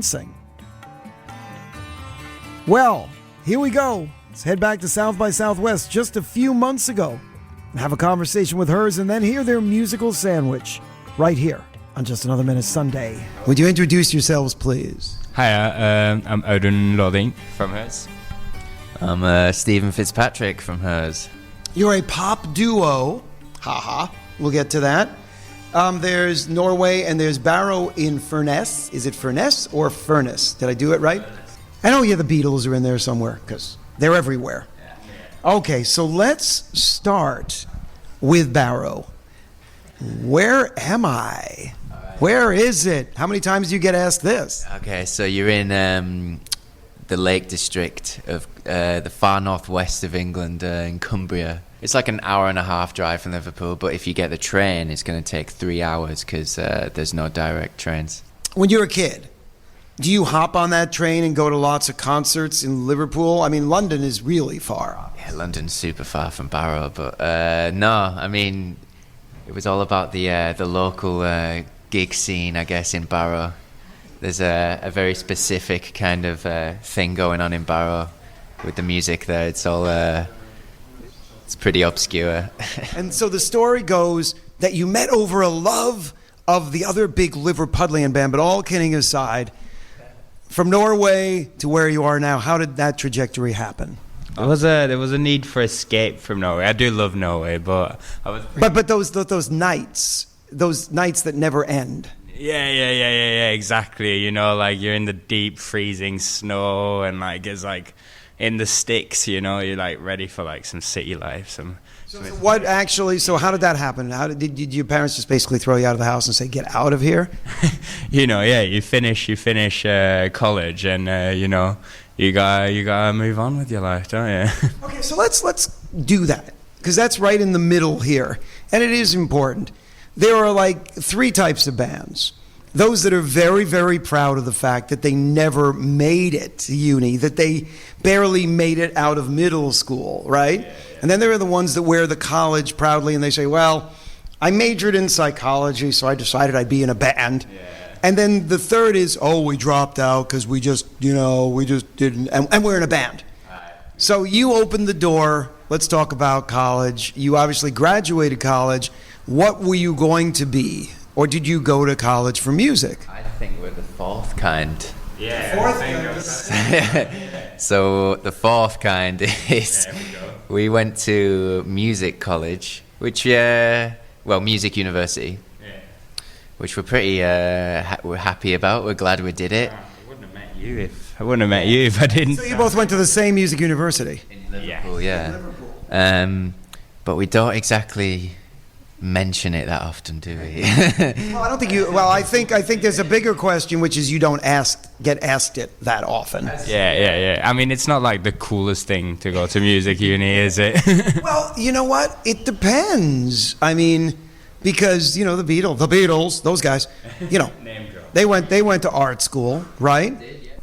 sing. Well, here we go. Let's head back to South by Southwest just a few months ago and have a conversation with hers and then hear their musical sandwich right here on Just Another Minute Sunday. Would you introduce yourselves, please? Hi, I'm Odin Lodding from hers. I'm Stephen Fitzpatrick from hers. You're a pop duo. Haha. We'll get to that. There's Norway and there's Barrow in Furness. Is it Furness or Furnace? Did I do it right? I know, the Beatles are in there somewhere because they're everywhere. Okay, so let's start with Barrow. Where am I? Where is it? How many times do you get asked this? Okay, so you're in the Lake District of the far northwest of England, in Cumbria. It's like an hour and a half drive from Liverpool, but if you get the train, it's going to take 3 hours because there's no direct trains. When you're a kid, do you hop on that train and go to lots of concerts in Liverpool? I mean, London is really far. Yeah, London's super far from Barrow, but no, I mean, it was all about the local gig scene, I guess, in Barrow. There's a very specific kind of thing going on in Barrow with the music there. It's all, it's pretty obscure. And so the story goes that you met over a love of the other big Liverpudlian band, but all kidding aside, from Norway to where you are now, how did that trajectory happen? There was a need for escape from Norway. I do love Norway, but I was. But those nights that never end. Yeah, exactly. You know, like you're in the deep freezing snow, and like it's like in the sticks. You know, you're like ready for like some city life. So how did that happen? Did your parents just basically throw you out of the house and say, "Get out of here"? You know, yeah. You finish college, and you know, you gotta move on with your life, don't you? Okay, so let's do that because that's right in the middle here, and it is important. There are like three types of bands. Those that are very, very proud of the fact that they never made it to uni, that they barely made it out of middle school, right? Yeah. And then there are the ones that wear the college proudly and they say, well, I majored in psychology, so I decided I'd be in a band. Yeah. And then the third is, we dropped out because we just didn't, and we're in a band. Right. So you opened the door. Let's talk about college. You obviously graduated college. What were you going to be? Or did you go to college for music? I think we're the fourth kind. Yeah. Fourth kind. So the fourth kind is we went to music college, which music university, which we're pretty we're happy about. We're glad we did it. I wouldn't have met you if I didn't. So you both went to the same music university? In Liverpool, yeah. But we don't exactly mention it that often, do we? Well, I don't think you. Well, I think there's a bigger question, which is you don't get asked it that often. Yeah. I mean, it's not like the coolest thing to go to music uni, is it? Well, you know what? It depends. I mean, because the Beatles, those guys, they went to art school, right?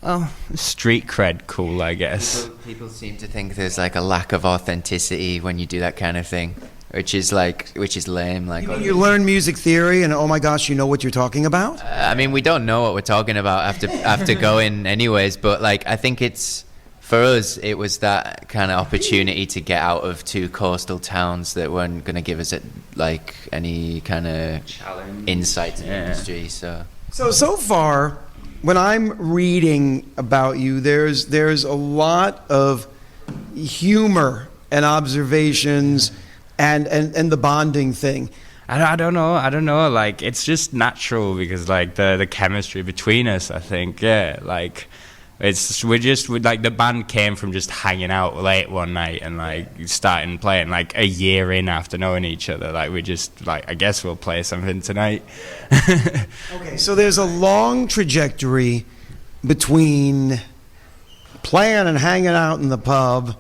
Oh, street cred, cool, I guess. People seem to think there's like a lack of authenticity when you do that kind of thing. Which is lame. Like you learn music theory, and oh my gosh, you know what you're talking about. I mean, we don't know what we're talking about after going, anyways. But like, I think for us, it was that kind of opportunity to get out of two coastal towns that weren't going to give us like any kind of insight to the industry. So far, when I'm reading about you, there's a lot of humor and observations. And the bonding thing. I don't know. Like, it's just natural because like the chemistry between us, I think. Yeah, like the band came from just hanging out late one night and like starting playing like a year in after knowing each other. Like we just like, I guess we'll play something tonight. Okay, so there's a long trajectory between playing and hanging out in the pub,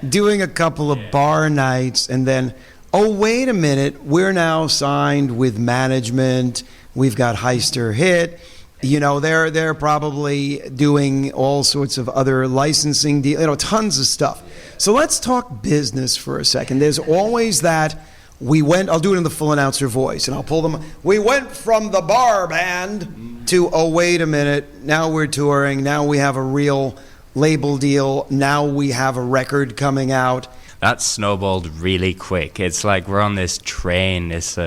doing a couple of bar nights, and then, wait a minute, we're now signed with management. We've got Heister Hit. They're probably doing all sorts of other licensing deals, tons of stuff. So let's talk business for a second. There's always that I'll do it in the full announcer voice, and I'll pull them. We went from the bar band to, oh, wait a minute, now we're touring, now we have a real label deal, now we have a record coming out. That snowballed really quick. It's like we're on this train, this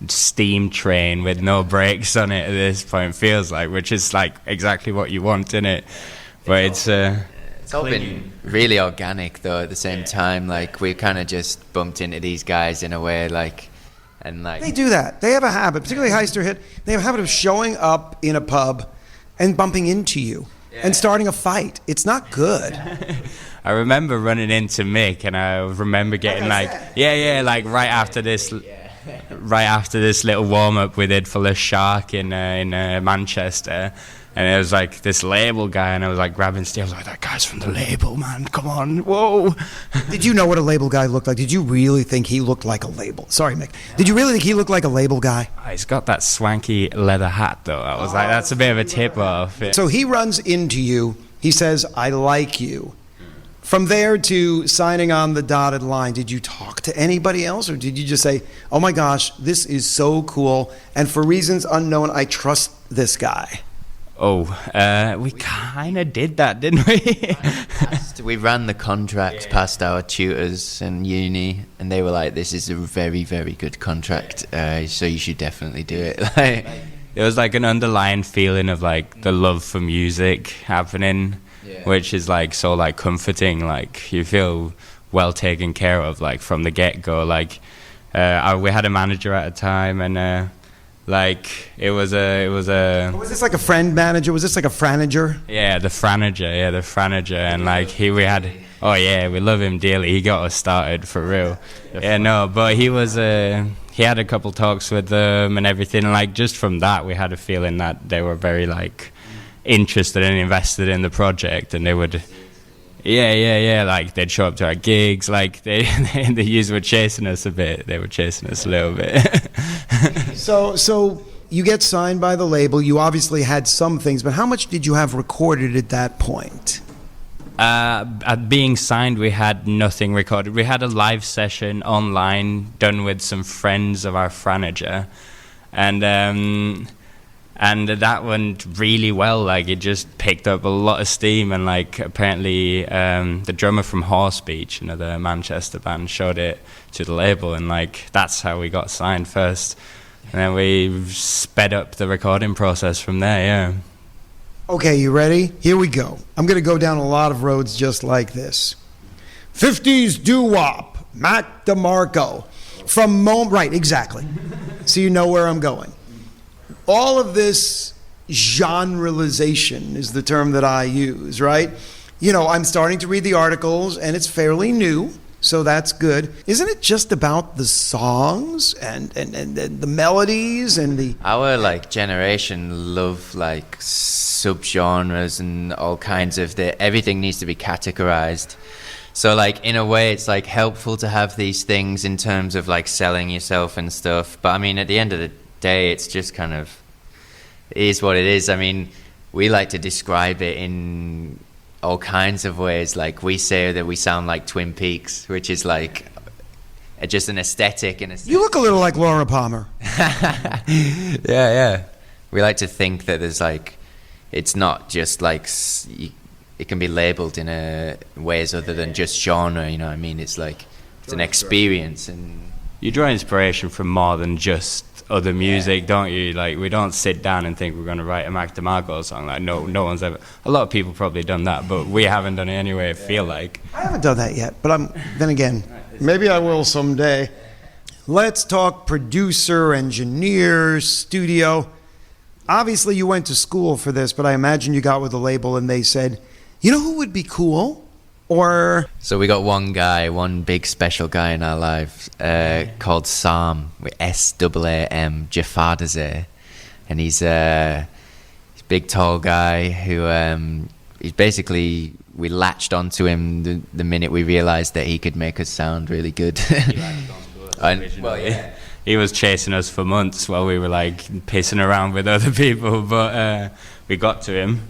steam train with no brakes on it at this point, feels like, which is like exactly what you want, isn't it? But it's all been really organic though at the same time. Like we kind of just bumped into these guys in a way, like, and like they do that. They have a habit, particularly Heister Hit. They have a habit of showing up in a pub and bumping into you and starting a fight. It's not good. I remember running into Mick, and I remember getting like right after this little warm up we did for the Shark in Manchester. And it was like this label guy, and I was like grabbing Steve. I was like, that guy's from the label, man. Come on, whoa. Did you know what a label guy looked like? Did you really think he looked like a label? Sorry, Mick. Did you really think he looked like a label guy? He's got that swanky leather hat, though. I was like, that's a bit of a tip off. So he runs into you. He says, I like you. From there to signing on the dotted line, did you talk to anybody else, or did you just say, oh my gosh, this is so cool, and for reasons unknown, I trust this guy? Oh, we kind of did that, didn't we? We ran the contract past our tutors in uni, and they were like, this is a very, very good contract, so you should definitely do it. There was like an underlying feeling of like the love for music happening, which is like so like comforting. Like you feel well taken care of, like from the get-go. Like we had a manager at a time, and like it was Was this like a friend manager? Was this like a franager? Yeah, the franager, and like we love him dearly. He got us started for real. But he was he had a couple talks with them and everything, and like just from that we had a feeling that they were very like interested and invested in the project, and they would like they'd show up to our gigs. Like they were chasing us a bit. They were chasing us a little bit. So you get signed by the label. You obviously had some things, but how much did you have recorded at that point? At being signed, we had nothing recorded. We had a live session online done with some friends of our franager, and that went really well. Like it just picked up a lot of steam, and like apparently the drummer from Horse Beach, another Manchester band, showed it to the label, and like that's how we got signed first, and then we sped up the recording process from there. Yeah. Okay, you ready? Here we go. I'm going to go down a lot of roads just like this. 50s doo-wop, Mac DeMarco. Right, exactly. So you know where I'm going. All of this genrealization is the term that I use, right? You know, I'm starting to read the articles, and it's fairly new, so that's good. Isn't it just about the songs and the melodies and the... Our, like, generation love, like, subgenres and all kinds of... Everything needs to be categorized. So, like, in a way, it's, like, helpful to have these things in terms of, like, selling yourself and stuff. But, I mean, at the end of the day, it's just kind of... It is what it is. I mean, we like to describe it in all kinds of ways. Like we say that we sound like Twin Peaks, which is like just an aesthetic. You look a little like Laura Palmer. Yeah. We like to think that there's like, it's not just like, it can be labeled in ways other than just genre, you know what I mean? It's like, it's an experience. And you draw inspiration from more than just other music, don't you? Like we don't sit down and think we're going to write a Mac DeMarco song. Like no one's ever. A lot of people probably done that, but we haven't done it anyway. I feel like I haven't done that yet, but then again, maybe I will someday. Let's talk producer, engineer, studio. Obviously, you went to school for this, but I imagine you got with a label and they said, you know who would be cool? Or... So we got one big special guy in our lives called Sam, with S-A-A-M, Jafardazeh. And he's a big, tall guy who he's basically... We latched onto him the minute we realized that he could make us sound really good. He was chasing us for months while we were like pissing around with other people, but we got to him.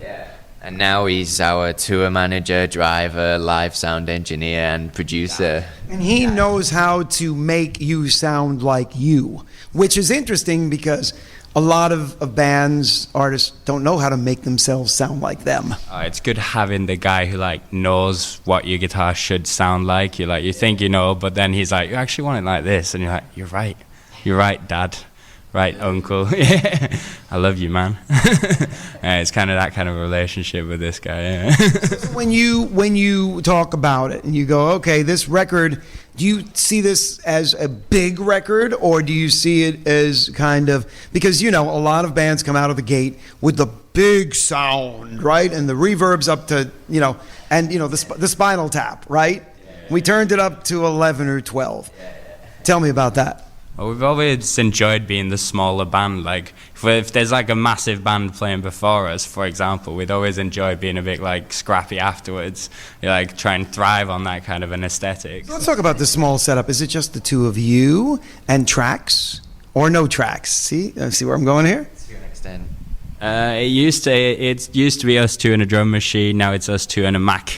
And now he's our tour manager, driver, live sound engineer, and producer. And he knows how to make you sound like you, which is interesting because a lot of bands, artists don't know how to make themselves sound like them. It's good having the guy who like knows what your guitar should sound like. You think you know, but then he's like, you actually want it like this, and you're like, you're right, Dad. Right, uncle. Yeah, I love you, man. It's kind of that kind of relationship with this guy. Yeah. When you talk about it and you go, okay, this record, do you see this as a big record, or do you see it as kind of, because a lot of bands come out of the gate with the big sound, right, and the reverb's up to the Spinal Tap, right? We turned it up to 11 or 12. Tell me about that. Well, we've always enjoyed being the smaller band. Like, if there's like a massive band playing before us, for example, we'd always enjoy being a bit like scrappy afterwards. Like, try and thrive on that kind of an aesthetic. Let's talk about the small setup. Is it just the two of you and tracks, or no tracks? See where I'm going here? To an extent. It used to be us two and a drum machine. Now it's us two and a Mac